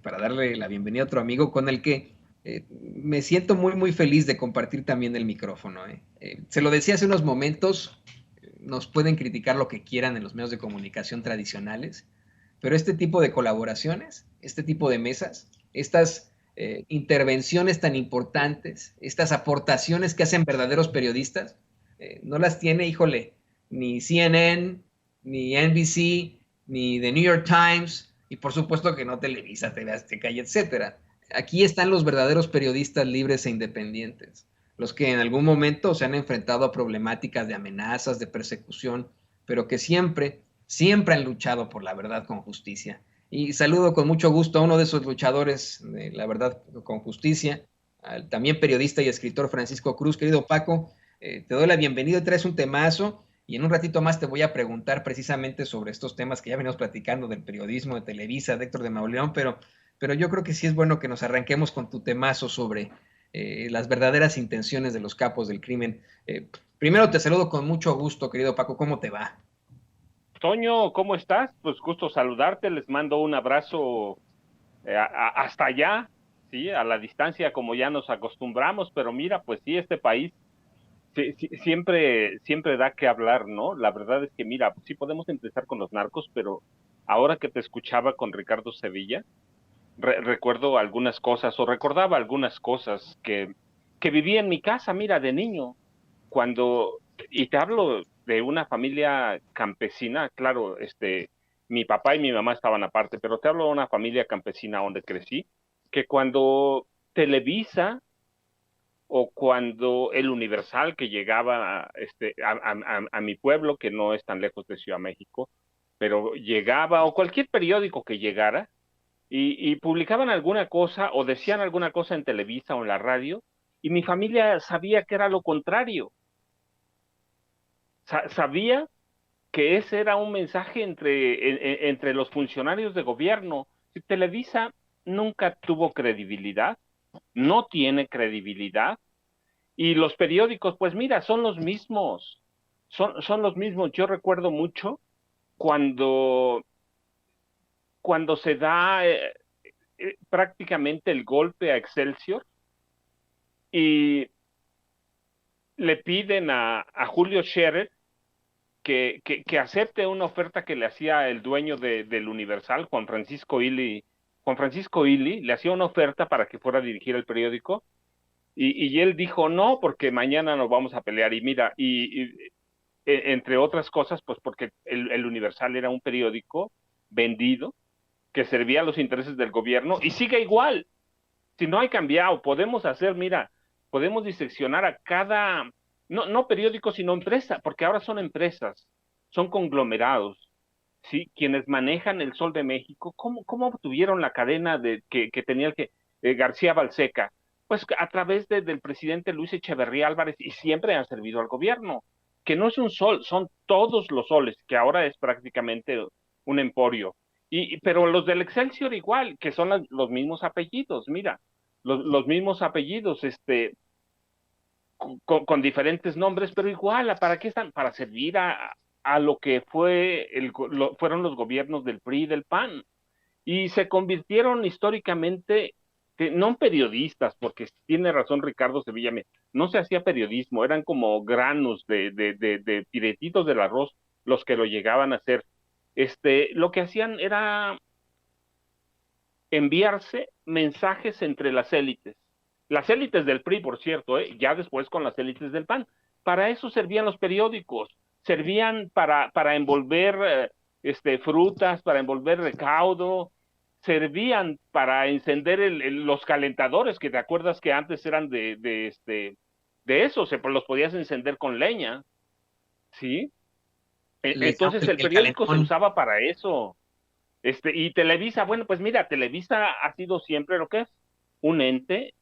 para darle la bienvenida a otro amigo con el que me siento muy, muy feliz de compartir también el micrófono. Se lo decía hace unos momentos, nos pueden criticar lo que quieran en los medios de comunicación tradicionales, pero este tipo de colaboraciones, este tipo de mesas, estas intervenciones tan importantes, estas aportaciones que hacen verdaderos periodistas, no las tiene, híjole, ni CNN, ni NBC, ni The New York Times, y por supuesto que no Televisa, TV Azteca y etcétera. Aquí están los verdaderos periodistas libres e independientes, los que en algún momento se han enfrentado a problemáticas de amenazas, de persecución, pero que siempre, siempre han luchado por la verdad con justicia. Y saludo con mucho gusto a uno de esos luchadores de la verdad con justicia, al también periodista y escritor Francisco Cruz. Querido Paco, te doy la bienvenida y traes un temazo. Y en un ratito más te voy a preguntar precisamente sobre estos temas que ya venimos platicando del periodismo, de Televisa, de Héctor de Mauleón, pero yo creo que sí es bueno que nos arranquemos con tu temazo sobre las verdaderas intenciones de los capos del crimen. Primero te saludo con mucho gusto, querido Paco, ¿cómo te va? Toño, ¿cómo estás? Pues gusto saludarte, les mando un abrazo hasta allá, sí, a la distancia como ya nos acostumbramos, pero mira, pues sí, este país siempre da que hablar, ¿no? La verdad es que mira, sí podemos empezar con los narcos, pero ahora que te escuchaba con Ricardo Sevilla, recuerdo algunas cosas o recordaba algunas cosas que viví en mi casa, mira, de niño, y te hablo de una familia campesina, claro, mi papá y mi mamá estaban aparte, pero te hablo de una familia campesina donde crecí, que cuando Televisa o cuando el Universal que llegaba a mi pueblo, que no es tan lejos de Ciudad México, pero llegaba, o cualquier periódico que llegara, y publicaban alguna cosa o decían alguna cosa en Televisa o en la radio, y mi familia sabía que era lo contrario. Sabía que ese era un mensaje entre los funcionarios de gobierno. Si Televisa nunca tuvo credibilidad, no tiene credibilidad, y los periódicos, pues mira, son los mismos, son los mismos. Yo recuerdo mucho cuando, cuando se da prácticamente el golpe a Excelsior y le piden a Julio Scherer que acepte una oferta que le hacía el dueño del Universal, Juan Francisco Illy. Juan Francisco Illy le hacía una oferta para que fuera a dirigir el periódico y él dijo no, porque mañana nos vamos a pelear. Y mira, entre otras cosas, pues porque el Universal era un periódico vendido que servía a los intereses del gobierno y sigue igual. Si no hay cambiado, podemos hacer, mira, podemos diseccionar a cada, no periódico, sino empresa, porque ahora son empresas, son conglomerados, ¿sí? Quienes manejan el Sol de México, ¿cómo obtuvieron la cadena que tenía García Balseca? Pues a través del presidente Luis Echeverría Álvarez, y siempre han servido al gobierno, que no es un sol, son todos los soles, que ahora es prácticamente un emporio. Pero los del Excelsior igual, que son los mismos apellidos, mira, los mismos apellidos, con diferentes nombres, pero igual, ¿para qué están? Para servir a lo que fueron los gobiernos del PRI y del PAN. Y se convirtieron históricamente, no en periodistas, porque tiene razón Ricardo Sevilla, no se hacía periodismo, eran como granos de piretitos del arroz los que lo llegaban a hacer. Lo que hacían era enviarse mensajes entre las élites del PRI, por cierto, ya después con las élites del PAN. Para eso servían los periódicos, servían para envolver frutas, para envolver recaudo, servían para encender los calentadores, que te acuerdas que antes eran de eso, los podías encender con leña, ¿sí? Le decíamos Entonces el el periódico se calentón. usaba para eso. Y Televisa, bueno, pues mira, Televisa ha sido siempre lo que es un ente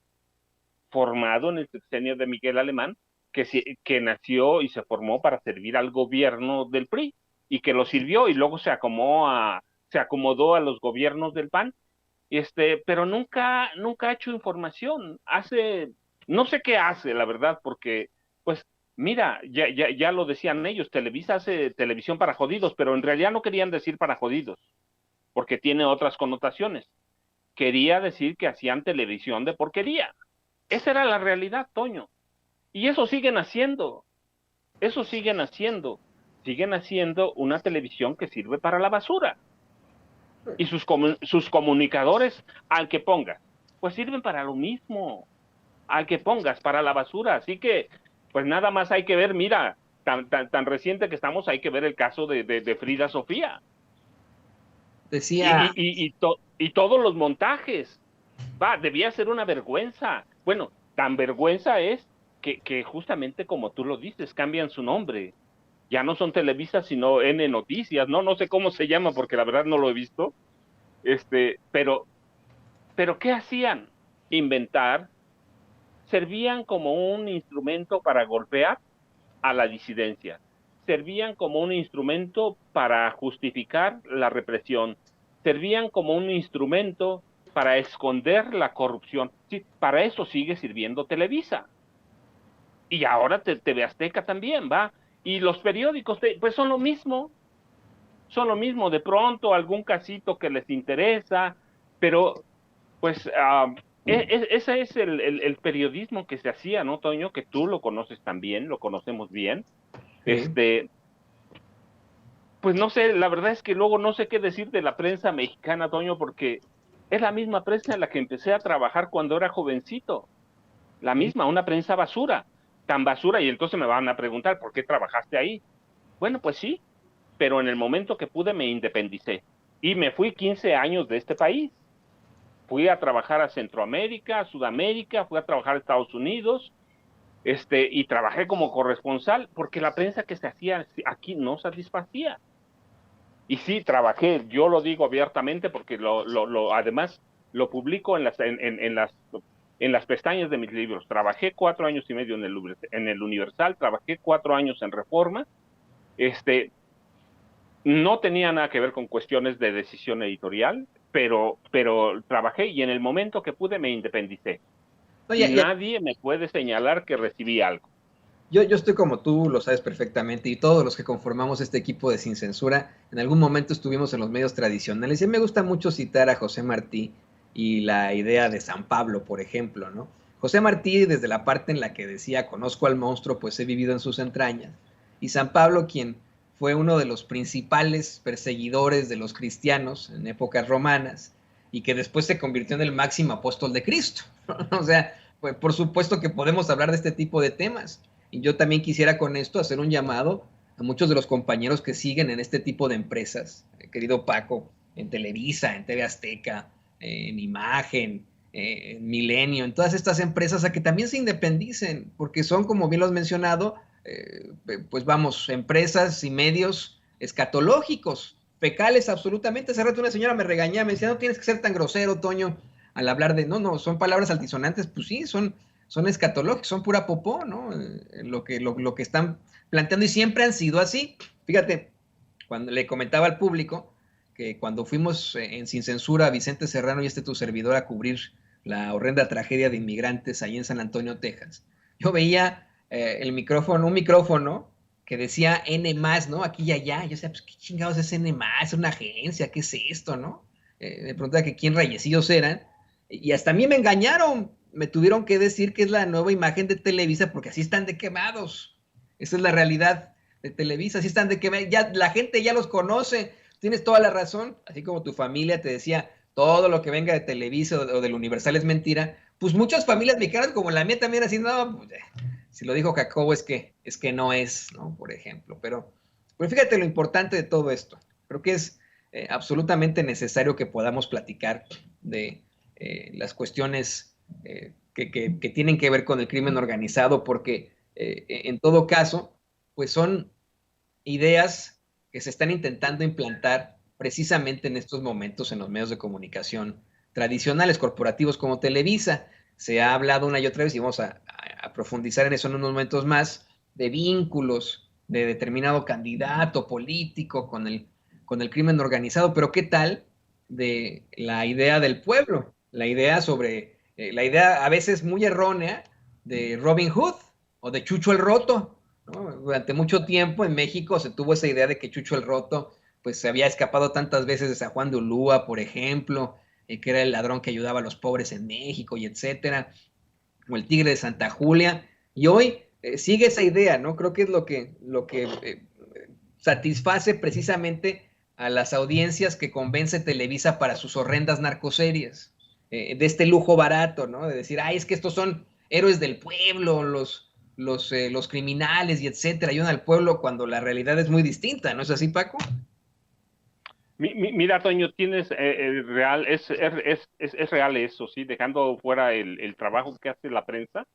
formado en el sexenio de Miguel Alemán, que nació y se formó para servir al gobierno del PRI y que lo sirvió y luego se acomodó a los gobiernos del PAN, pero nunca ha hecho información, no sé qué hace, la verdad, porque, pues, mira, ya lo decían ellos, Televisa hace televisión para jodidos, pero en realidad no querían decir para jodidos porque tiene otras connotaciones. quería decir que hacían televisión de porquería. Esa era la realidad, Toño. Y eso siguen haciendo. Eso siguen haciendo. Siguen haciendo una televisión que sirve para la basura. Y sus comunicadores, al que pongas, pues sirven para lo mismo. Al que pongas, para la basura. Así que, pues nada más hay que ver, mira, tan reciente que estamos, hay que ver el caso de Frida Sofía. Decía... Y todos los montajes. Debía ser una vergüenza. Bueno, tan vergüenza es que justamente como tú lo dices, cambian su nombre. Ya no son Televisa, sino N Noticias, ¿no? No sé cómo se llama porque la verdad no lo he visto. Pero ¿qué hacían? Inventar. Servían como un instrumento para golpear a la disidencia. Servían como un instrumento para justificar la represión. Servían como un instrumento para esconder la corrupción. Sí, para eso sigue sirviendo Televisa. Y ahora TV Azteca también, ¿va? Y los periódicos, pues son lo mismo. Son lo mismo. De pronto algún casito que les interesa, pero pues ese es el periodismo que se hacía, ¿no, Toño? Que tú lo conoces también, lo conocemos bien. Sí. Pues no sé, la verdad es que luego no sé qué decir de la prensa mexicana, Toño, porque es la misma prensa en la que empecé a trabajar cuando era jovencito. La misma, una prensa basura, tan basura, y entonces me van a preguntar, ¿por qué trabajaste ahí? Bueno, pues sí, pero en el momento que pude me independicé y me fui 15 años de este país. Fui a trabajar a Centroamérica, a Sudamérica, fui a trabajar a Estados Unidos, y trabajé como corresponsal porque la prensa que se hacía aquí no satisfacía. Y sí, trabajé, yo lo digo abiertamente porque además lo publico en las pestañas de mis libros. Trabajé 4 años y medio en el Universal, trabajé 4 años en Reforma. No tenía nada que ver con cuestiones de decisión editorial, pero trabajé y en el momento que pude me independicé. Y nadie me puede señalar que recibí algo. Yo estoy como tú, lo sabes perfectamente, y todos los que conformamos este equipo de Sin Censura, en algún momento estuvimos en los medios tradicionales, y me gusta mucho citar a José Martí y la idea de San Pablo, por ejemplo, ¿no? José Martí, desde la parte en la que decía, conozco al monstruo, pues he vivido en sus entrañas, y San Pablo, quien fue uno de los principales perseguidores de los cristianos en épocas romanas, y que después se convirtió en el máximo apóstol de Cristo. O sea, pues por supuesto que podemos hablar de este tipo de temas. Y yo también quisiera con esto hacer un llamado a muchos de los compañeros que siguen en este tipo de empresas, querido Paco, en Televisa, en TV Azteca, en Imagen, en Milenio, en todas estas empresas, a que también se independicen, porque son, como bien lo has mencionado, pues vamos, empresas y medios escatológicos, fecales absolutamente. Hace rato una señora me regañaba, me decía, no tienes que ser tan grosero, Toño, al hablar de, no, son palabras altisonantes, pues sí, son escatológicos, son pura popó, ¿no? Lo que están planteando, y siempre han sido así. Fíjate, cuando le comentaba al público que cuando fuimos en Sin Censura a Vicente Serrano y tu servidor a cubrir la horrenda tragedia de inmigrantes ahí en San Antonio, Texas, yo veía un micrófono que decía N+, ¿no? Aquí y allá. Yo decía, pues, ¿qué chingados es N+? Es una agencia, ¿qué es esto, no? Me preguntaba que quién rayecillos eran, y hasta a mí me engañaron. Me tuvieron que decir que es la nueva imagen de Televisa, porque así están de quemados. Esa es la realidad de Televisa, así están de quemados. Ya, la gente ya los conoce, tienes toda la razón. Así como tu familia te decía, todo lo que venga de Televisa o del Universal es mentira, pues muchas familias mexicanas como la mía también así, no, pues, si lo dijo Jacobo es que no es, ¿no? Por ejemplo. Pero fíjate lo importante de todo esto. Creo que es absolutamente necesario que podamos platicar de las cuestiones que tienen que ver con el crimen organizado, porque en todo caso, pues son ideas que se están intentando implantar precisamente en estos momentos en los medios de comunicación tradicionales, corporativos como Televisa. Se ha hablado una y otra vez, y vamos a profundizar en eso en unos momentos más, de vínculos de determinado candidato político con el crimen organizado, pero ¿qué tal de la idea del pueblo? La idea sobre la idea a veces muy errónea de Robin Hood o de Chucho el Roto, ¿no? Durante mucho tiempo en México se tuvo esa idea de que Chucho el Roto pues se había escapado tantas veces de San Juan de Ulúa, por ejemplo, que era el ladrón que ayudaba a los pobres en México y etcétera, o el Tigre de Santa Julia, y hoy sigue esa idea, ¿no? Creo que es lo que satisface precisamente a las audiencias que convence Televisa para sus horrendas narcoseries, de este lujo barato, ¿no? De decir, ay, es que estos son héroes del pueblo, los criminales y etcétera, ayudan al pueblo cuando la realidad es muy distinta, ¿no es así, Paco? Mira, Toño, tienes real, es real eso, sí, dejando fuera el trabajo que hace la prensa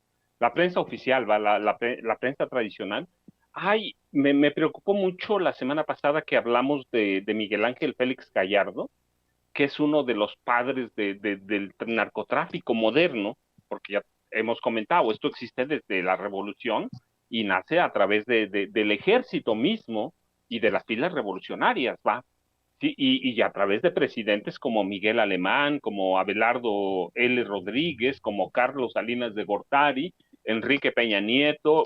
oficial, va, la prensa tradicional. Ay, me preocupó mucho la semana pasada que hablamos de Miguel Ángel Félix Gallardo, que es uno de los padres del narcotráfico moderno, porque ya hemos comentado, esto existe desde la revolución y nace a través del ejército mismo y de las filas revolucionarias, ¿va? Sí, y a través de presidentes como Miguel Alemán, como Abelardo L. Rodríguez, como Carlos Salinas de Gortari, Enrique Peña Nieto,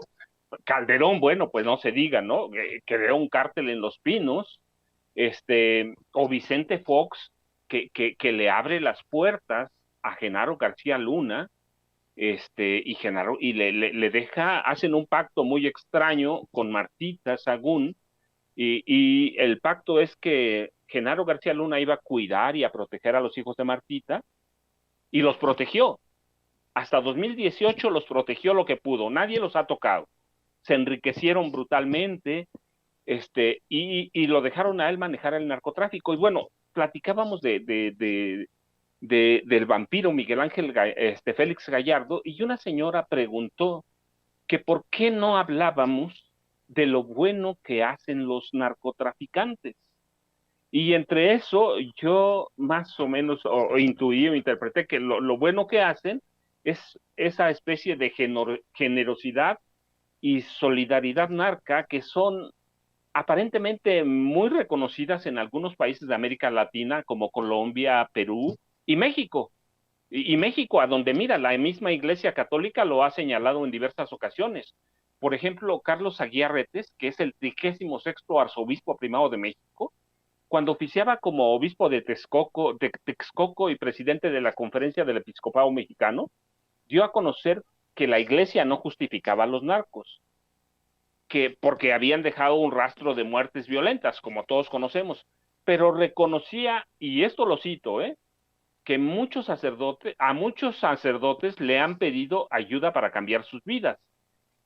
Calderón, bueno, pues no se diga, ¿no? Creó un cártel en Los Pinos, o Vicente Fox, que le abre las puertas a Genaro García Luna, y Genaro, y le deja, hacen un pacto muy extraño con Martita Sagún, y el pacto es que Genaro García Luna iba a cuidar y a proteger a los hijos de Martita, y los protegió. Hasta 2018 los protegió lo que pudo, nadie los ha tocado. Se enriquecieron brutalmente, y lo dejaron a él manejar el narcotráfico. Y bueno, platicábamos del vampiro Miguel Ángel Félix Gallardo, y una señora preguntó que por qué no hablábamos de lo bueno que hacen los narcotraficantes. Y entre eso yo más o menos intuí o interpreté que lo bueno que hacen es esa especie de generosidad y solidaridad narca que son aparentemente muy reconocidas en algunos países de América Latina como Colombia, Perú y México. Y México, a donde mira, la misma Iglesia Católica lo ha señalado en diversas ocasiones. Por ejemplo, Carlos Aguiarretes, que es el 36º arzobispo primado de México, cuando oficiaba como obispo de Texcoco y presidente de la Conferencia del Episcopado Mexicano, dio a conocer que la Iglesia no justificaba a los narcos, que porque habían dejado un rastro de muertes violentas, como todos conocemos, pero reconocía, y esto lo cito, que a muchos sacerdotes le han pedido ayuda para cambiar sus vidas.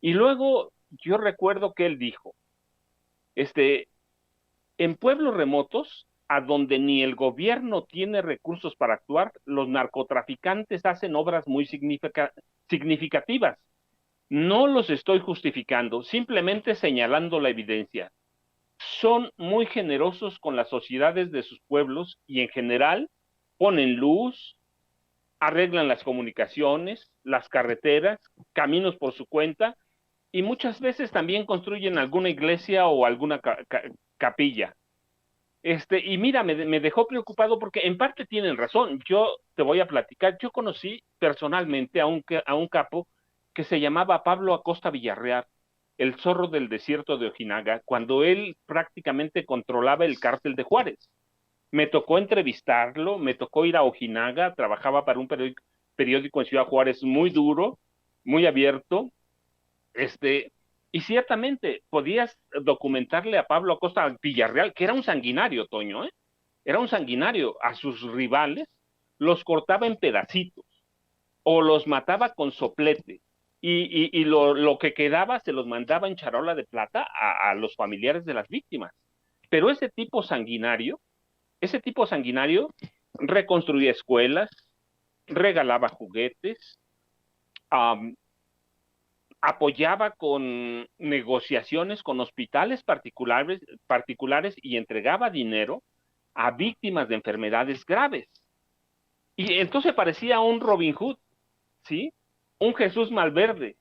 Y luego yo recuerdo que él dijo, en pueblos remotos, a donde ni el gobierno tiene recursos para actuar, los narcotraficantes hacen obras muy significativas. No los estoy justificando, simplemente señalando la evidencia. Son muy generosos con las sociedades de sus pueblos y en general ponen luz, arreglan las comunicaciones, las carreteras, caminos por su cuenta y muchas veces también construyen alguna iglesia o alguna capilla. Y mira, me dejó preocupado porque en parte tienen razón. Yo te voy a platicar. Yo conocí personalmente a un capo que se llamaba Pablo Acosta Villarreal, el zorro del desierto de Ojinaga, cuando él prácticamente controlaba el cártel de Juárez. Me tocó entrevistarlo, me tocó ir a Ojinaga, trabajaba para un periódico en Ciudad Juárez muy duro, muy abierto, y ciertamente podías documentarle a Pablo Acosta Villarreal, que era un sanguinario, Toño, era un sanguinario, a sus rivales los cortaba en pedacitos o los mataba con soplete y lo que quedaba se los mandaba en charola de plata a los familiares de las víctimas. Pero ese tipo sanguinario reconstruía escuelas, regalaba juguetes, um, apoyaba con negociaciones con hospitales particulares y entregaba dinero a víctimas de enfermedades graves. Y entonces parecía un Robin Hood, ¿sí? Un Jesús Malverde.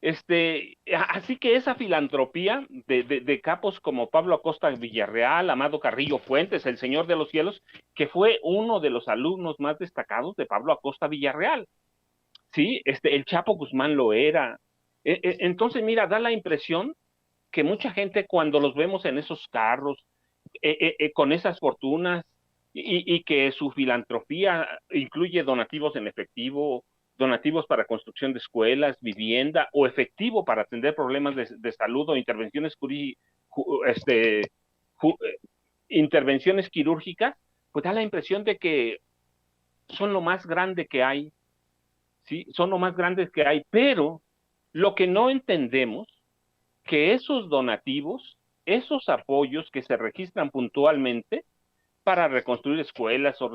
Así que esa filantropía de capos como Pablo Acosta Villarreal, Amado Carrillo Fuentes, el Señor de los Cielos, que fue uno de los alumnos más destacados de Pablo Acosta Villarreal, ¿sí? El Chapo Guzmán lo era. Entonces, mira, da la impresión que mucha gente cuando los vemos en esos carros, con esas fortunas, y que su filantropía incluye donativos en efectivo, donativos para construcción de escuelas, vivienda o efectivo para atender problemas de salud o intervenciones, este, intervenciones quirúrgicas, pues da la impresión de que son lo más grande que hay, ¿sí? Son lo más grandes que hay, pero lo que no entendemos, que esos donativos, esos apoyos que se registran puntualmente para reconstruir escuelas o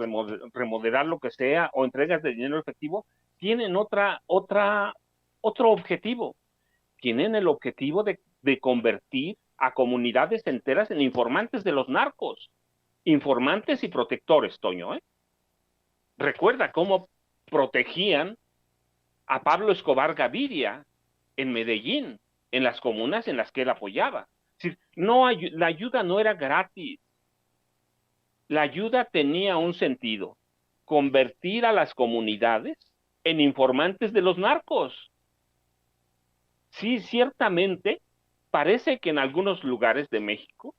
remodelar lo que sea, o entregas de dinero efectivo, tienen otro objetivo. Tienen el objetivo de convertir a comunidades enteras en informantes de los narcos. Informantes y protectores, Toño, ¿eh? Recuerda cómo protegían a Pablo Escobar Gaviria en Medellín, en las comunas en las que él apoyaba. Es decir, no, la ayuda no era gratis. La ayuda tenía un sentido: convertir a las comunidades en informantes de los narcos. Sí, ciertamente, parece que en algunos lugares de México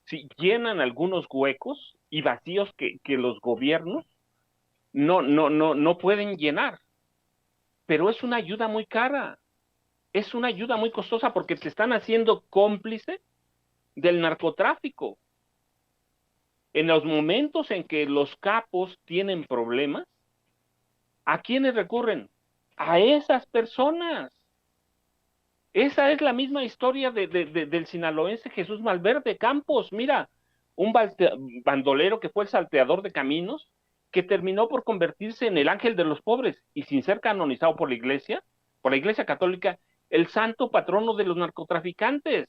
sí, llenan algunos huecos y vacíos que los gobiernos no pueden llenar. Pero es una ayuda muy cara, es una ayuda muy costosa porque te están haciendo cómplice del narcotráfico. En los momentos en que los capos tienen problemas, ¿a quiénes recurren? A esas personas. Esa es la misma historia del sinaloense Jesús Malverde Campos. Mira, un bandolero que fue el salteador de caminos, que terminó por convertirse en el ángel de los pobres y sin ser canonizado por la iglesia católica, el santo patrono de los narcotraficantes.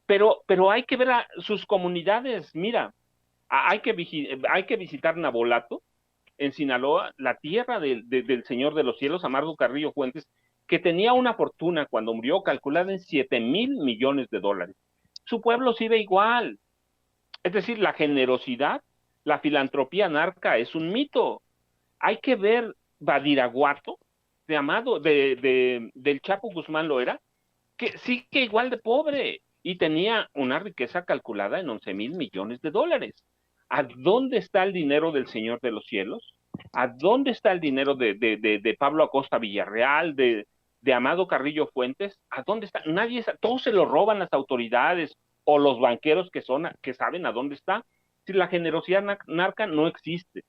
Pero hay que ver a sus comunidades. Mira, hay que visitar Nabolato, en Sinaloa, la tierra del Señor de los Cielos, Amargo Carrillo Fuentes, que tenía una fortuna cuando murió calculada en 7,000 millones de dólares. Su pueblo sigue igual. Es decir, la generosidad, la filantropía narca es un mito. Hay que ver Badiraguato, del Chapo Guzmán Loera, que sí que igual de pobre y tenía una riqueza calculada en 11,000 millones de dólares. ¿A dónde está el dinero del Señor de los Cielos? ¿A dónde está el dinero de Pablo Acosta Villarreal, de Amado Carrillo Fuentes? ¿A dónde está? Nadie sabe, todos se lo roban las autoridades o los banqueros que saben a dónde está. Si la generosidad narca no existe,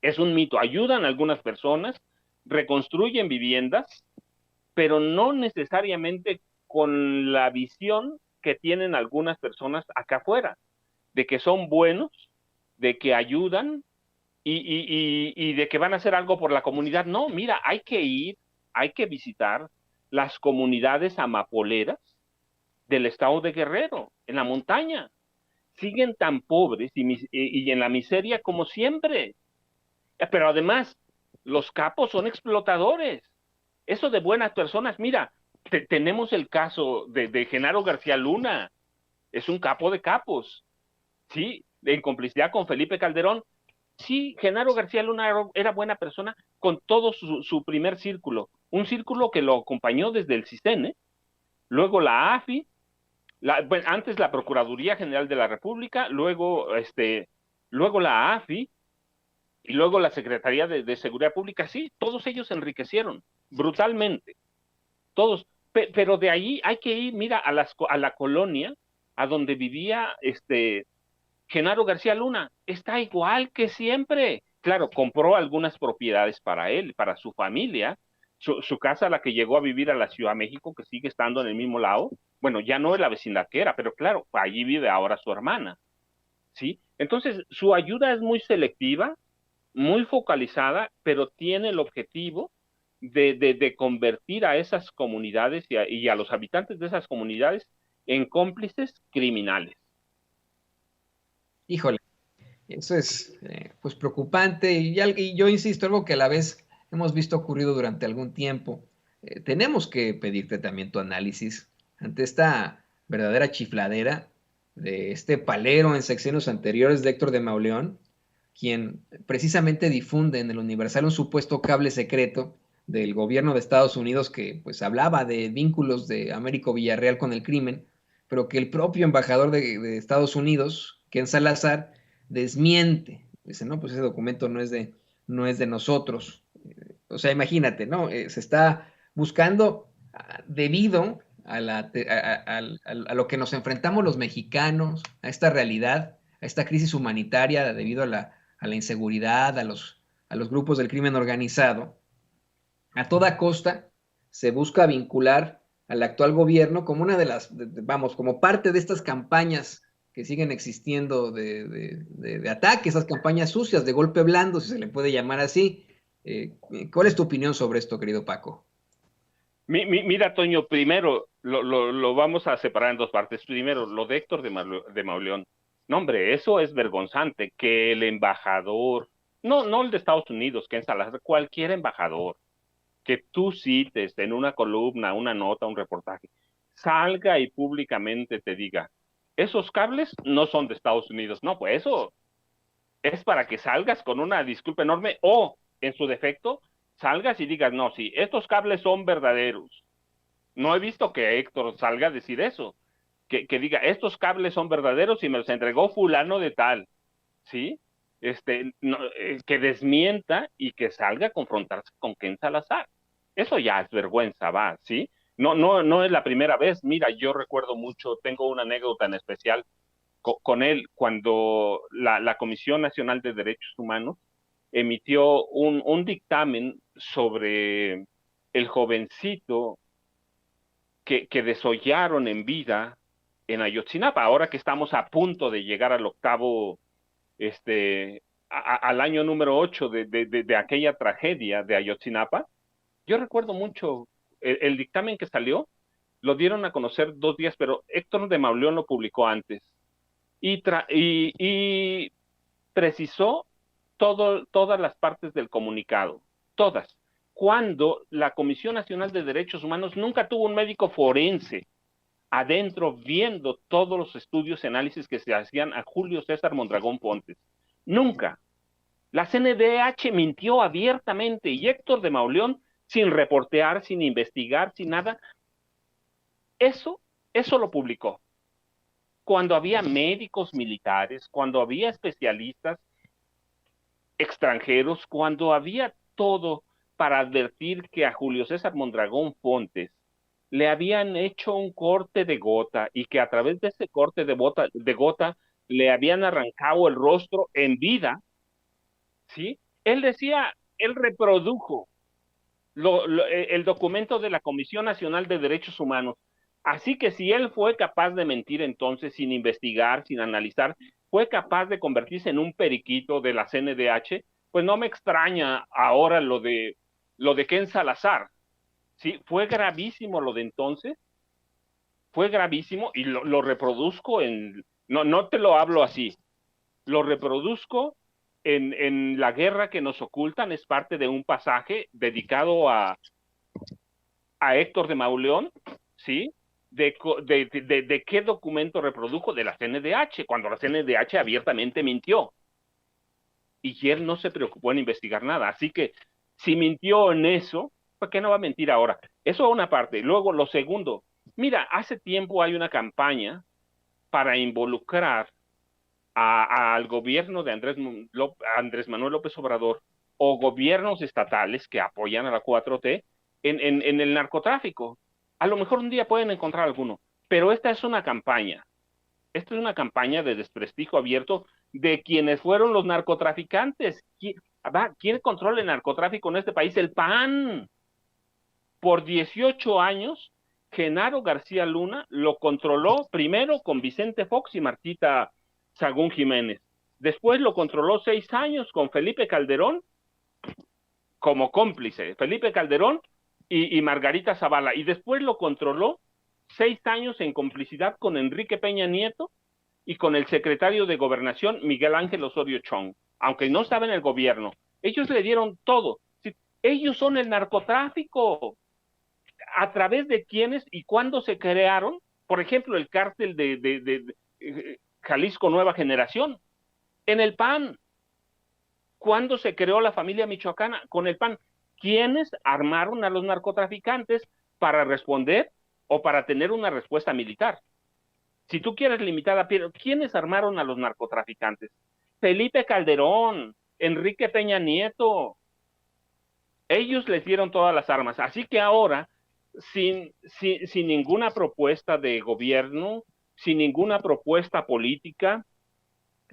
es un mito. Ayudan a algunas personas, reconstruyen viviendas, pero no necesariamente con la visión que tienen algunas personas acá afuera, de que son buenos, de que ayudan y de que van a hacer algo por la comunidad. No, mira, hay que visitar las comunidades amapoleras del estado de Guerrero, en la montaña. Siguen tan pobres y en la miseria como siempre. Pero además, los capos son explotadores. Eso de buenas personas, mira, tenemos el caso de Genaro García Luna, es un capo de capos, ¿sí? En complicidad con Felipe Calderón. Sí, Genaro García Luna era buena persona con todo su primer círculo, un círculo que lo acompañó desde el CISEN, ¿eh? Luego la AFI, bueno, antes la Procuraduría General de la República, luego la AFI, y luego la Secretaría de Seguridad Pública. Sí, todos ellos se enriquecieron brutalmente, todos, pero de ahí hay que ir, mira, a la colonia, a donde vivía Genaro García Luna, está igual que siempre. Claro, compró algunas propiedades para él, para su familia, su casa, la que llegó a vivir a la Ciudad de México, que sigue estando en el mismo lado, bueno, ya no es la vecindad que era, pero claro, allí vive ahora su hermana, ¿sí? Entonces, su ayuda es muy selectiva, muy focalizada, pero tiene el objetivo de convertir a esas comunidades y a los habitantes de esas comunidades en cómplices criminales. Híjole, eso es pues preocupante y yo insisto, algo que a la vez hemos visto ocurrido durante algún tiempo. Tenemos que pedirte también tu análisis ante esta verdadera chifladera de este palero en sexenios anteriores de Héctor de Mauleón, quien precisamente difunde en el Universal un supuesto cable secreto del gobierno de Estados Unidos que pues hablaba de vínculos de Américo Villarreal con el crimen, pero que el propio embajador de Estados Unidos, Ken Salazar, desmiente. Dice, no, pues ese documento no es de nosotros. O sea, imagínate, ¿no? Se está buscando debido a lo que nos enfrentamos los mexicanos, a esta realidad, a esta crisis humanitaria debido a la inseguridad, a los grupos del crimen organizado. A toda costa se busca vincular al actual gobierno como una de las, vamos, como parte de estas campañas que siguen existiendo de ataque, esas campañas sucias, de golpe blando, si se le puede llamar así. ¿Cuál es tu opinión sobre esto, querido Paco? Mira, Toño, primero lo vamos a separar en dos partes. Primero, lo de Héctor de Mauleón. No, hombre, eso es vergonzante que el embajador, no el de Estados Unidos, que en Salazar, cualquier embajador, que tú cites en una columna, una nota, un reportaje, salga y públicamente te diga, esos cables no son de Estados Unidos. No, pues eso es para que salgas con una disculpa enorme o, en su defecto, salgas y digas, no, sí, estos cables son verdaderos. No he visto que Héctor salga a decir eso, que diga, estos cables son verdaderos y me los entregó fulano de tal, ¿sí? No, que desmienta y que salga a confrontarse con Ken Salazar. Eso ya es vergüenza, va, ¿sí? No es la primera vez. Mira, yo recuerdo mucho, tengo una anécdota en especial con él cuando la Comisión Nacional de Derechos Humanos emitió un dictamen sobre el jovencito que desollaron en vida en Ayotzinapa. Ahora que estamos a punto de llegar al octavo, al año número 8 de aquella tragedia de Ayotzinapa, yo recuerdo mucho el dictamen que salió, lo dieron a conocer 2 días, pero Héctor de Mauleón lo publicó antes y precisó todas las partes del comunicado, todas, cuando la Comisión Nacional de Derechos Humanos nunca tuvo un médico forense adentro viendo todos los estudios y análisis que se hacían a Julio César Mondragón Pontes. Nunca. La CNDH mintió abiertamente y Héctor de Mauleón, sin reportear, sin investigar, sin nada, eso lo publicó. Cuando había médicos militares, cuando había especialistas extranjeros, cuando había todo para advertir que a Julio César Mondragón Pontes le habían hecho un corte de gota y que a través de ese corte de gota le habían arrancado el rostro en vida, ¿sí? Él decía, él reprodujo el documento de la Comisión Nacional de Derechos Humanos. Así que si él fue capaz de mentir entonces sin investigar, sin analizar, fue capaz de convertirse en un periquito de la CNDH, pues no me extraña ahora lo de Ken Salazar. Sí, fue gravísimo lo de entonces, fue gravísimo y lo reproduzco no te lo hablo así, lo reproduzco en La guerra que nos ocultan, es parte de un pasaje dedicado a Héctor de Mauleón, ¿sí? De qué documento reprodujo de la CNDH, cuando la CNDH abiertamente mintió. Y él no se preocupó en investigar nada. Así que si mintió en eso, ¿por qué no va a mentir ahora? Eso es una parte. Luego, lo segundo, mira, hace tiempo hay una campaña para involucrar al gobierno de Andrés Manuel López Obrador o gobiernos estatales que apoyan a la 4T en el narcotráfico. A lo mejor un día pueden encontrar alguno, pero esta es una campaña. Esta es una campaña de desprestigio abierto de quienes fueron los narcotraficantes. ¿Quién controla el narcotráfico en este país? El PAN. Por 18 años, Genaro García Luna lo controló primero con Vicente Fox y Martita Sagún Jiménez. Después lo controló 6 años con Felipe Calderón como cómplice. Felipe Calderón y Margarita Zavala. Y después lo controló 6 años en complicidad con Enrique Peña Nieto y con el secretario de Gobernación, Miguel Ángel Osorio Chong. Aunque no estaba en el gobierno, ellos le dieron todo. Ellos son el narcotráfico. ¿A través de quiénes y cuándo se crearon? Por ejemplo, el cártel de Jalisco Nueva Generación, en el PAN. ¿Cuándo se creó la familia michoacana? Con el PAN. ¿Quiénes armaron a los narcotraficantes para responder o para tener una respuesta militar? Si tú quieres limitar a Piero, ¿quiénes armaron a los narcotraficantes? Felipe Calderón, Enrique Peña Nieto. Ellos les dieron todas las armas. Así que ahora, sin ninguna propuesta de gobierno, sin ninguna propuesta política,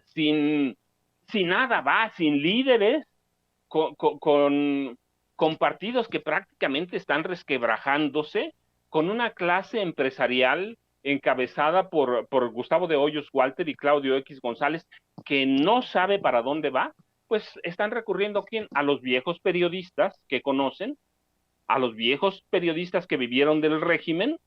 sin nada, sin líderes, con partidos que prácticamente están resquebrajándose, con una clase empresarial encabezada por Gustavo de Hoyos Walter y Claudio X González, que no sabe para dónde va, pues están recurriendo ¿quién? A los viejos periodistas que conocen, a los viejos periodistas que vivieron del régimen,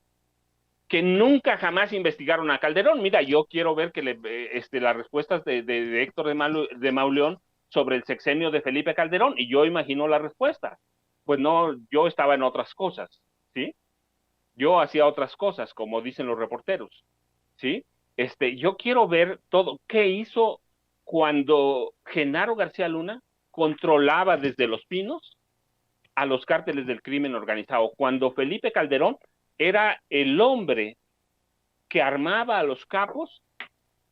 que nunca jamás investigaron a Calderón. Mira, yo quiero ver que las respuestas de Héctor de Mauleón sobre el sexenio de Felipe Calderón, y yo imagino la respuesta. Pues no, yo estaba en otras cosas, ¿sí? Yo hacía otras cosas, como dicen los reporteros, ¿sí? Yo quiero ver todo, qué hizo cuando Genaro García Luna controlaba desde Los Pinos a los cárteles del crimen organizado, cuando Felipe Calderón era el hombre que armaba a los capos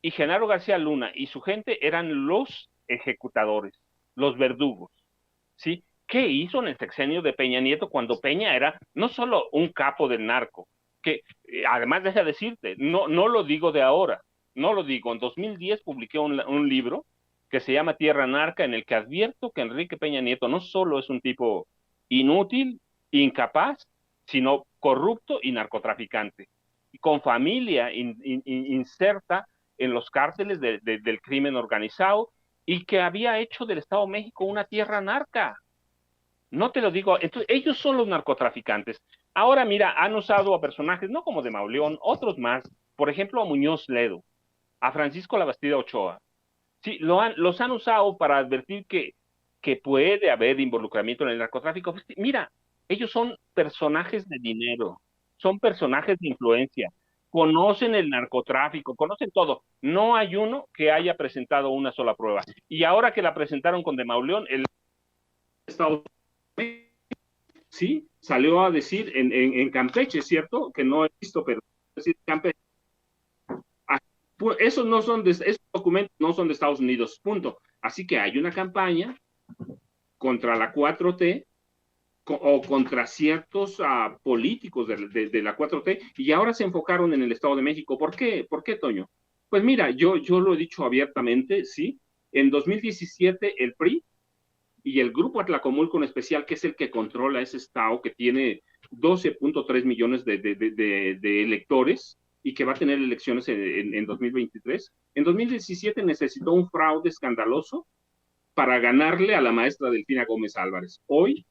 y Genaro García Luna y su gente eran los ejecutadores, los verdugos, ¿sí? ¿Qué hizo en el sexenio de Peña Nieto cuando Peña era no solo un capo del narco, que además deja decirte, no lo digo de ahora, no lo digo, en 2010 publiqué un libro que se llama Tierra Narca, en el que advierto que Enrique Peña Nieto no solo es un tipo inútil, incapaz, sino corrupto y narcotraficante, y con familia inserta en los cárteles del crimen organizado, y que había hecho del Estado de México una tierra narca. No te lo digo, entonces ellos son los narcotraficantes. Ahora mira, han usado a personajes, no como de Mauleón, otros más, por ejemplo a Muñoz Ledo, a Francisco Labastida Ochoa. Sí, los han usado para advertir que puede haber involucramiento en el narcotráfico. Pues, mira, ellos son personajes de dinero, son personajes de influencia, conocen el narcotráfico, conocen todo. No hay uno que haya presentado una sola prueba. Y ahora que la presentaron con De Mauleón, el Estado sí salió a decir en Campeche, ¿cierto? Que no he visto, pero decir Campeche. Esos no son esos documentos no son de Estados Unidos, punto. Así que hay una campaña contra la 4T o contra ciertos políticos de la 4T, y ahora se enfocaron en el Estado de México. ¿Por qué, Toño? Pues mira, yo lo he dicho abiertamente, sí. En 2017 el PRI y el Grupo Atlacomulco en especial, que es el que controla ese estado, que tiene 12.3 millones de electores y que va a tener elecciones en 2023. En 2017 necesitó un fraude escandaloso para ganarle a la maestra Delfina Gómez Álvarez. Hoy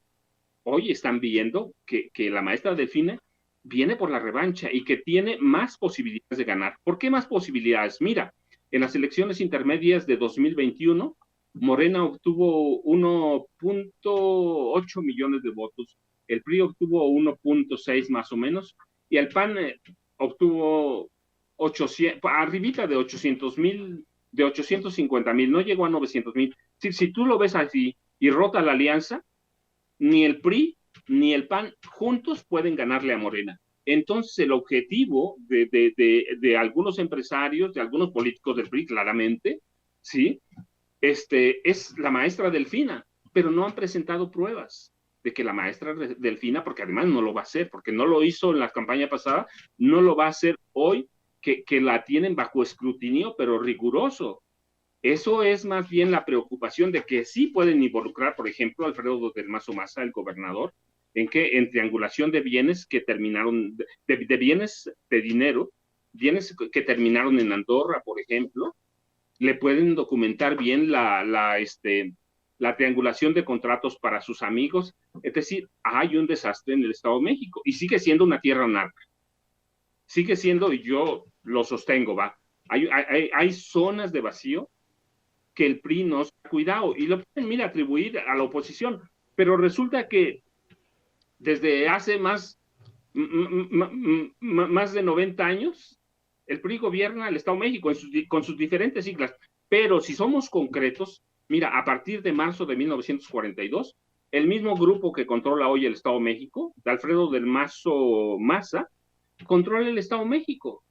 están viendo que la maestra Delfina viene por la revancha y que tiene más posibilidades de ganar. ¿Por qué más posibilidades? Mira, en las elecciones intermedias de 2021, Morena obtuvo 1.8 millones de votos, el PRI obtuvo 1.6 más o menos, y el PAN obtuvo 800, arribita de 800,000, de 850,000, no llegó a 900,000. Si tú lo ves así y rota la alianza, ni el PRI ni el PAN juntos pueden ganarle a Morena. Entonces el objetivo de algunos empresarios, de algunos políticos del PRI, claramente, ¿sí? Es la maestra Delfina, pero no han presentado pruebas de que la maestra Delfina, porque además no lo va a hacer, porque no lo hizo en la campaña pasada, no lo va a hacer hoy, que la tienen bajo escrutinio, pero riguroso. Eso es más bien la preocupación de que sí pueden involucrar, por ejemplo, a Alfredo del Mazo Maza, el gobernador, en triangulación de bienes que terminaron, de bienes de dinero, bienes que terminaron en Andorra, por ejemplo, le pueden documentar bien la triangulación de contratos para sus amigos. Es decir, hay un desastre en el Estado de México y sigue siendo una tierra narca. Sigue siendo, y yo lo sostengo, hay zonas de vacío que el PRI no se ha cuidado y lo pueden, mira, atribuir a la oposición, pero resulta que desde hace más de 90 años el PRI gobierna el Estado de México con sus diferentes siglas, pero si somos concretos, mira, a partir de marzo de 1942, el mismo grupo que controla hoy el Estado de México, de Alfredo del Mazo Maza, controla el Estado de México.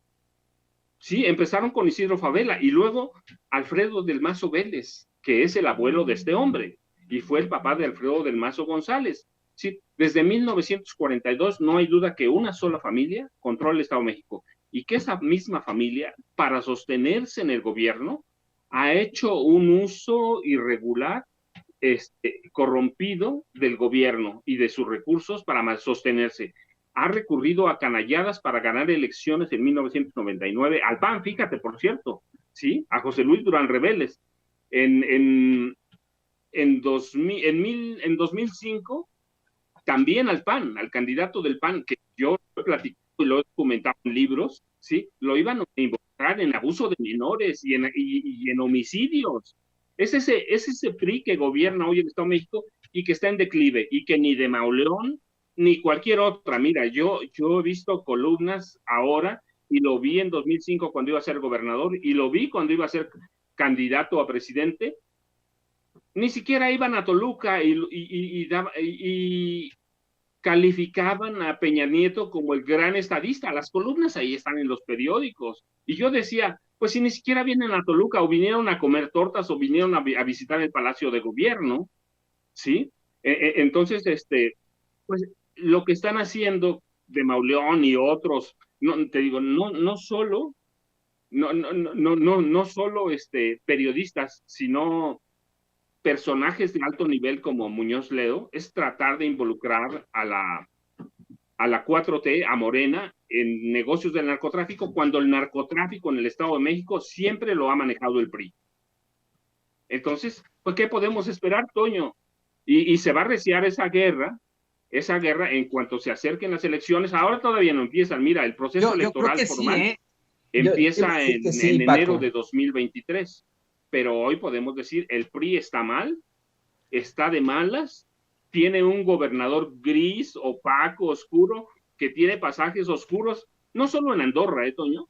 Sí, empezaron con Isidro Favela y luego Alfredo del Mazo Vélez, que es el abuelo de este hombre y fue el papá de Alfredo del Mazo González. Sí, desde 1942 no hay duda que una sola familia controla el Estado de México y que esa misma familia, para sostenerse en el gobierno, ha hecho un uso irregular, corrompido del gobierno y de sus recursos para sostenerse. Ha recurrido a canalladas para ganar elecciones en 1999, al PAN, fíjate, por cierto, ¿sí? A José Luis Durán Rebeles. En, en, en 2005, también al PAN, al candidato del PAN, que yo he platicado y lo he documentado en libros, ¿sí? Lo iban a involucrar en abuso de menores y en homicidios. Es ese PRI que gobierna hoy el Estado de México y que está en declive y que ni de Mauleón ni cualquier otra. Mira, yo he visto columnas ahora y lo vi en 2005 cuando iba a ser gobernador y lo vi cuando iba a ser candidato a presidente. Ni siquiera iban a Toluca y calificaban a Peña Nieto como el gran estadista. Las columnas ahí están en los periódicos. Y yo decía, pues si ni siquiera vienen a Toluca o vinieron a comer tortas o vinieron a visitar el Palacio de Gobierno, ¿sí? Entonces, pues lo que están haciendo de Mauleón y otros, no, te digo, no solo, no solo periodistas, sino personajes de alto nivel como Muñoz Ledo, es tratar de involucrar a la 4T, a Morena, en negocios del narcotráfico, cuando el narcotráfico en el Estado de México siempre lo ha manejado el PRI. Entonces, pues, ¿qué podemos esperar, Toño? Y se va a reciar esa guerra en cuanto se acerquen las elecciones. Ahora todavía no empiezan. Mira, el proceso Yo creo electoral que sí, formal ¿eh? Yo iba a empieza decir que sí, en enero Paco. de 2023. Pero hoy podemos decir, el PRI está mal, está de malas, tiene un gobernador gris, opaco, oscuro, que tiene pasajes oscuros, no solo en Andorra, Toño,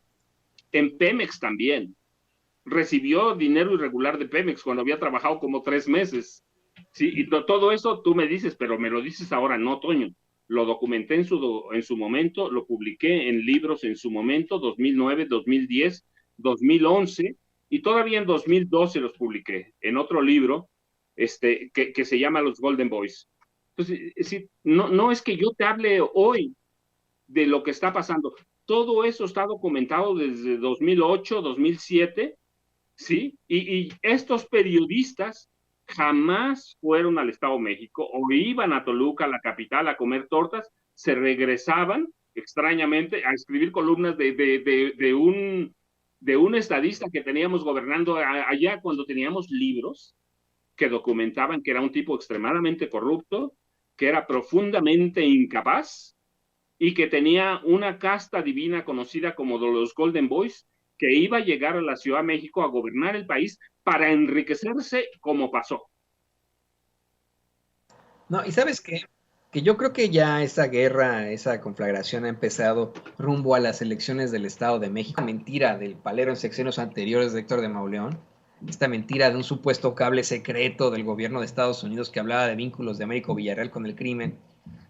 en Pemex también. Recibió dinero irregular de Pemex cuando había trabajado como 3 meses. Sí, y todo eso tú me dices, pero me lo dices ahora, no, Toño. Lo documenté en su momento, lo publiqué en libros en su momento, 2009, 2010, 2011, y todavía en 2012 los publiqué en otro libro que se llama Los Golden Boys. Entonces, no es que yo te hable hoy de lo que está pasando. Todo eso está documentado desde 2008, 2007, ¿sí? Y estos periodistas jamás fueron al Estado de México o iban a Toluca, la capital, a comer tortas, se regresaban extrañamente a escribir columnas de un estadista que teníamos gobernando allá cuando teníamos libros que documentaban que era un tipo extremadamente corrupto, que era profundamente incapaz y que tenía una casta divina conocida como de los Golden Boys, que iba a llegar a la Ciudad de México a gobernar el país para enriquecerse como pasó. No, y ¿sabes qué? Que yo creo que ya esa guerra, esa conflagración ha empezado rumbo a las elecciones del Estado de México. La mentira del palero en sexenios anteriores de Héctor de Mauleón, esta mentira de un supuesto cable secreto del gobierno de Estados Unidos que hablaba de vínculos de Américo Villarreal con el crimen,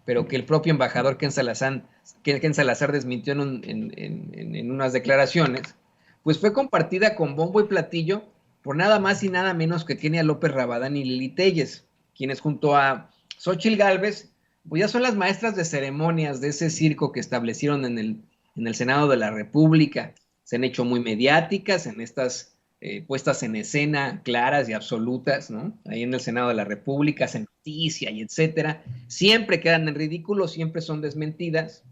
pero que el propio embajador Ken Salazar desmintió en unas declaraciones, pues fue compartida con bombo y platillo por nada más y nada menos que Kenia López Rabadán y Lili Telles, quienes junto a Xochitl Gálvez, pues ya son las maestras de ceremonias de ese circo que establecieron en el Senado de la República. Se han hecho muy mediáticas en estas puestas en escena claras y absolutas, ¿no? Ahí en el Senado de la República, se noticia y etcétera. Siempre quedan en ridículo, siempre son desmentidas.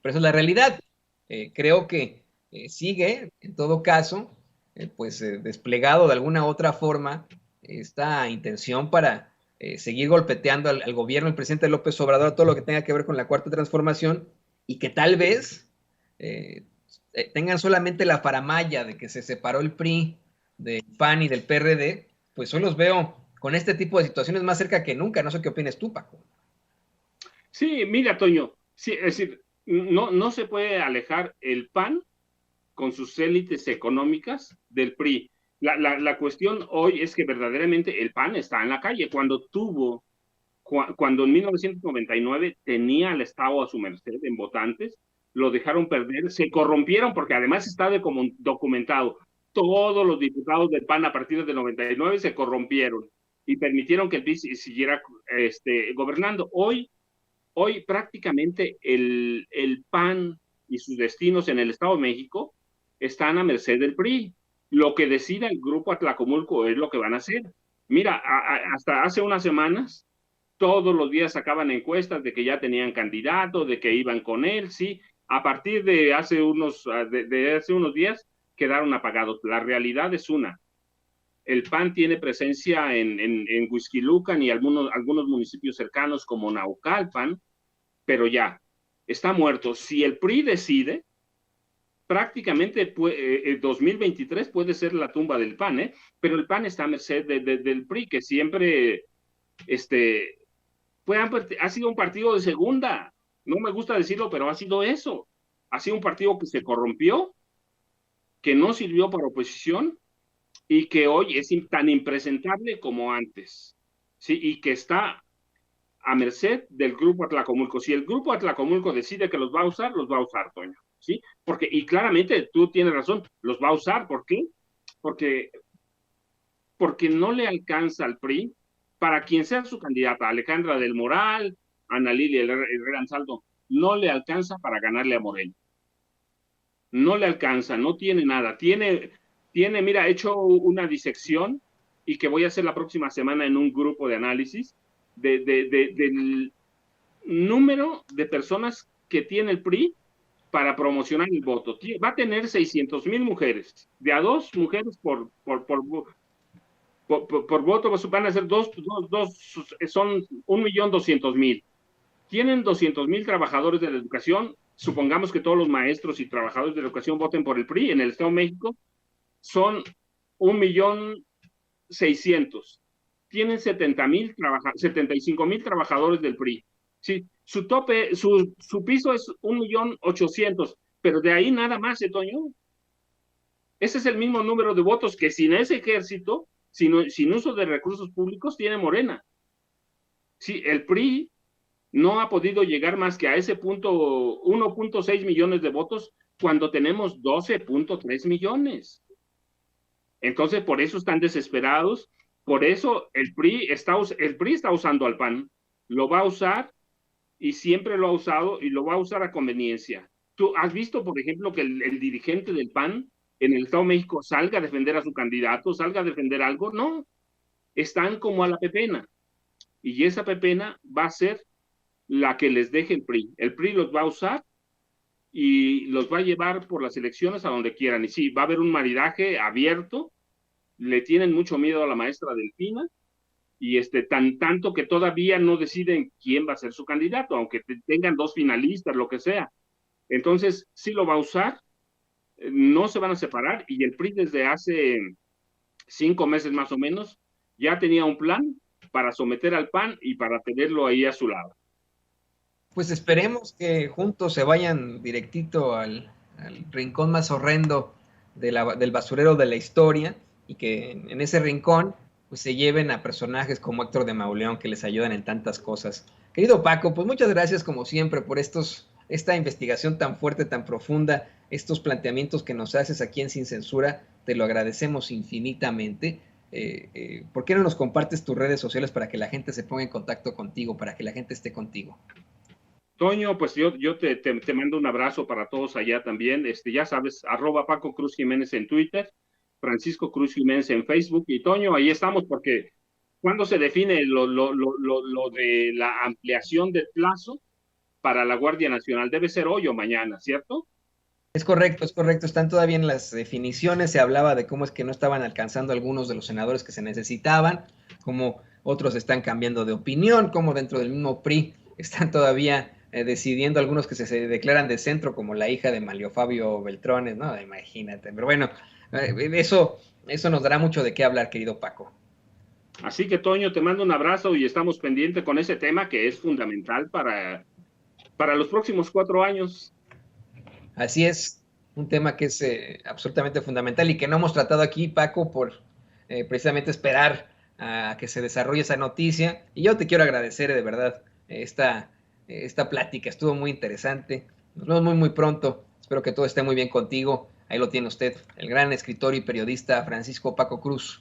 Pero esa es la realidad. Creo que sigue, en todo caso, desplegado de alguna otra forma esta intención para seguir golpeteando al gobierno, el presidente López Obrador, todo lo que tenga que ver con la cuarta transformación, y que tal vez tengan solamente la faramalla de que se separó el PRI del PAN y del PRD, pues hoy los veo con este tipo de situaciones más cerca que nunca. No sé qué opinas tú, Paco. Sí, mira, Toño, sí, es decir, no se puede alejar el PAN con sus élites económicas del PRI. La cuestión hoy es que verdaderamente el PAN está en la calle. Cuando en 1999 tenía al Estado a su merced en votantes, lo dejaron perder, se corrompieron porque además está documentado. Todos los diputados del PAN a partir del 99 se corrompieron y permitieron que el PRI siguiera gobernando. Hoy prácticamente el PAN y sus destinos en el Estado de México están a merced del PRI. Lo que decida el grupo Atlacomulco es lo que van a hacer. Mira, hasta hace unas semanas, todos los días sacaban encuestas de que ya tenían candidato, de que iban con él, sí. A partir de hace unos días quedaron apagados. La realidad es una. El PAN tiene presencia en Huixquilucan y algunos municipios cercanos como Naucalpan, pero ya, está muerto. Si el PRI decide, prácticamente 2023 puede ser la tumba del PAN, pero el PAN está a merced del PRI, que siempre ha sido un partido de segunda. No me gusta decirlo, pero ha sido eso. Ha sido un partido que se corrompió, que no sirvió para oposición y que hoy es tan impresentable como antes. ¿Sí? Y que está a merced del Grupo Atlacomulco. Si el Grupo Atlacomulco decide que los va a usar, Toño. ¿Sí? Y claramente tú tienes razón, los va a usar. ¿Por qué? Porque no le alcanza al PRI para quien sea su candidata, Alejandra del Moral, Ana Lilia Herrera Ansaldo, no le alcanza para ganarle a Moreno. No le alcanza, no tiene nada. Tiene, mira, he hecho una disección y que voy a hacer la próxima semana en un grupo de análisis del número de personas que tiene el PRI para promocionar el voto. Va a tener 600,000 mujeres, de a 2 mujeres por voto, van a ser son 1,200,000. Tienen 200,000 trabajadores de la educación. Supongamos que todos los maestros y trabajadores de la educación voten por el PRI en el Estado de México, son 1,600,000. Tienen 75,000 trabajadores del PRI. Sí, su tope, su piso es 1,800,000, pero de ahí nada más, Toño. Ese es el mismo número de votos que sin ese ejército, sin uso de recursos públicos, tiene Morena. Sí, el PRI no ha podido llegar más que a ese punto, 1,6 millones de votos, cuando tenemos 12,3 millones. Entonces, por eso están desesperados, por eso el PRI está usando al PAN, lo va a usar y siempre lo ha usado y lo va a usar a conveniencia. ¿Tú has visto, por ejemplo, que el dirigente del PAN en el Estado de México salga a defender a su candidato, salga a defender algo? No, están como a la pepena. Y esa pepena va a ser la que les deje el PRI. El PRI los va a usar y los va a llevar por las elecciones a donde quieran. Y sí, va a haber un maridaje abierto, le tienen mucho miedo a la maestra Delfina, y tanto que todavía no deciden quién va a ser su candidato, aunque tengan 2 finalistas, lo que sea. Entonces, sí lo va a usar, no se van a separar, y el PRI desde hace 5 meses más o menos ya tenía un plan para someter al PAN y para tenerlo ahí a su lado. Pues esperemos que juntos se vayan directito al rincón más horrendo del basurero de la historia, y que en ese rincón pues se lleven a personajes como Héctor de Mauleón, que les ayudan en tantas cosas. Querido Paco, pues muchas gracias como siempre por esta investigación tan fuerte, tan profunda, estos planteamientos que nos haces aquí en Sin Censura, te lo agradecemos infinitamente. ¿Por qué no nos compartes tus redes sociales para que la gente se ponga en contacto contigo, para que la gente esté contigo? Toño, pues yo te mando un abrazo para todos allá también. Ya sabes, @Paco Cruz Jiménez en Twitter, Francisco Cruz Jiménez en Facebook. Y Toño, ahí estamos, porque ¿cuándo se define lo de la ampliación del plazo para la Guardia Nacional? Debe ser hoy o mañana, ¿cierto? Es correcto, están todavía en las definiciones. Se hablaba de cómo es que no estaban alcanzando algunos de los senadores que se necesitaban, cómo otros están cambiando de opinión, cómo dentro del mismo PRI están todavía decidiendo algunos que se declaran de centro, como la hija de Manlio Fabio Beltrones, ¿no? Imagínate. Pero bueno, eso nos dará mucho de qué hablar, querido Paco. Así que, Toño, te mando un abrazo y estamos pendientes con ese tema que es fundamental para los próximos 4 años. Así es, un tema que es absolutamente fundamental y que no hemos tratado aquí, Paco, por precisamente esperar a que se desarrolle esa noticia. Y yo te quiero agradecer de verdad esta plática, estuvo muy interesante. Nos vemos muy, muy pronto. Espero que todo esté muy bien contigo. Ahí lo tiene usted, el gran escritor y periodista Francisco Paco Cruz.